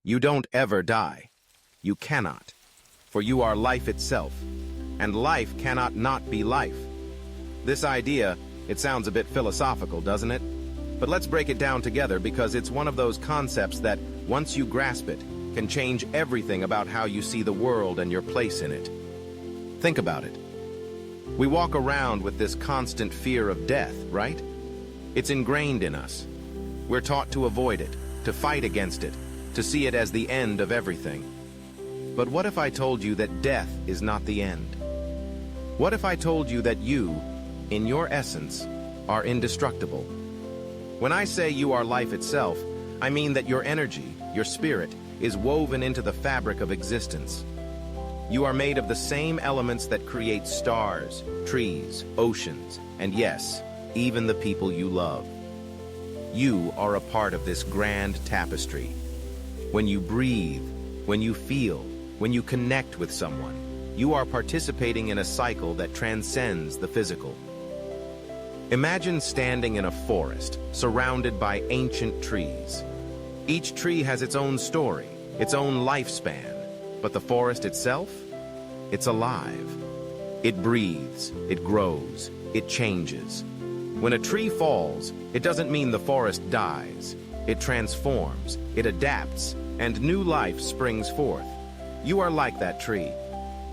You don't ever die. You cannot. For you are life itself, and life cannot not be life. This idea, it sounds a bit philosophical, doesn't it? But let's break it down together because it's one of those concepts that, once you grasp it, can change everything about how you see the world and your place in it. Think about it. We walk around with this constant fear of death, right? It's ingrained in us. We're taught to avoid it, to fight against it, to see it as the end of everything. But what if I told you that death is not the end? What if I told you that you, in your essence, are indestructible? When I say you are life itself, I mean that your energy, your spirit, is woven into the fabric of existence. You are made of the same elements that create stars, trees, oceans, and yes, even the people you love. You are a part of this grand tapestry. When you breathe, when you feel, when you connect with someone, you are participating in a cycle that transcends the physical. Imagine standing in a forest, surrounded by ancient trees. Each tree has its own story, its own lifespan, but the forest itself? It's alive. It breathes, it grows, it changes. When a tree falls, it doesn't mean the forest dies. It transforms, it adapts, and new life springs forth. You are like that tree.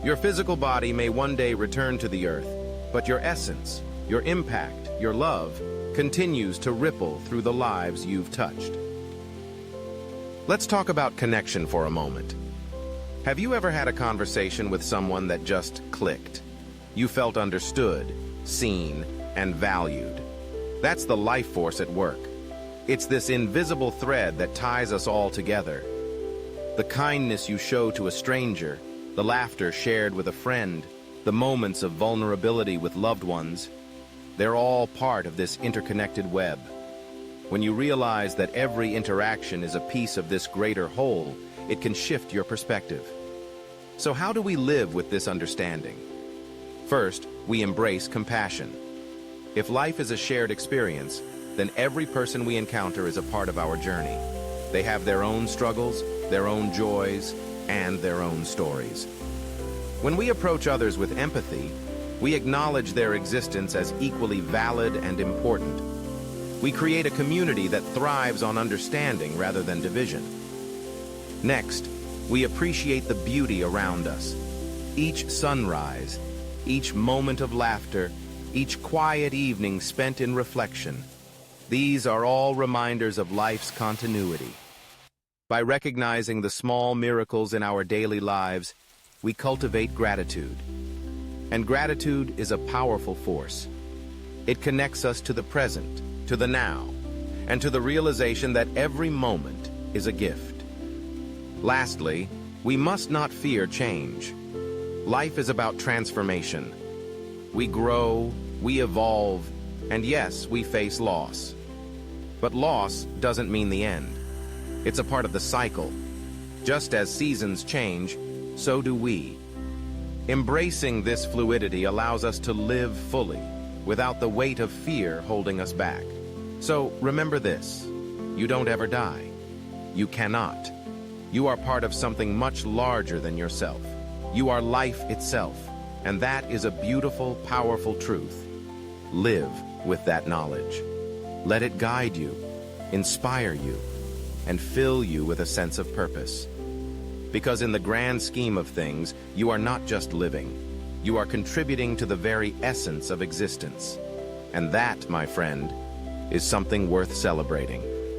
Your physical body may one day return to the earth, but your essence, your impact, your love, continues to ripple through the lives you've touched. Let's talk about connection for a moment. Have you ever had a conversation with someone that just clicked? You felt understood, seen, and valued. That's the life force at work. It's this invisible thread that ties us all together. The kindness you show to a stranger, the laughter shared with a friend, the moments of vulnerability with loved ones, they're all part of this interconnected web. When you realize that every interaction is a piece of this greater whole, it can shift your perspective. So how do we live with this understanding? First, we embrace compassion. If life is a shared experience, then every person we encounter is a part of our journey. They have their own struggles, their own joys, and their own stories. When we approach others with empathy, we acknowledge their existence as equally valid and important. We create a community that thrives on understanding rather than division. Next, we appreciate the beauty around us. Each sunrise, each moment of laughter, each quiet evening spent in reflection. These are all reminders of life's continuity. By recognizing the small miracles in our daily lives, we cultivate gratitude. And gratitude is a powerful force. It connects us to the present, to the now, and to the realization that every moment is a gift. Lastly, we must not fear change. Life is about transformation. We grow, we evolve, and yes, we face loss. But loss doesn't mean the end. It's a part of the cycle. Just as seasons change, so do we. Embracing this fluidity allows us to live fully, without the weight of fear holding us back. So remember this: you don't ever die. You cannot. You are part of something much larger than yourself. You are life itself, and that is a beautiful, powerful truth. Live with that knowledge. Let it guide you, inspire you, and fill you with a sense of purpose. Because in the grand scheme of things, you are not just living. You are contributing to the very essence of existence. And that, my friend, is something worth celebrating.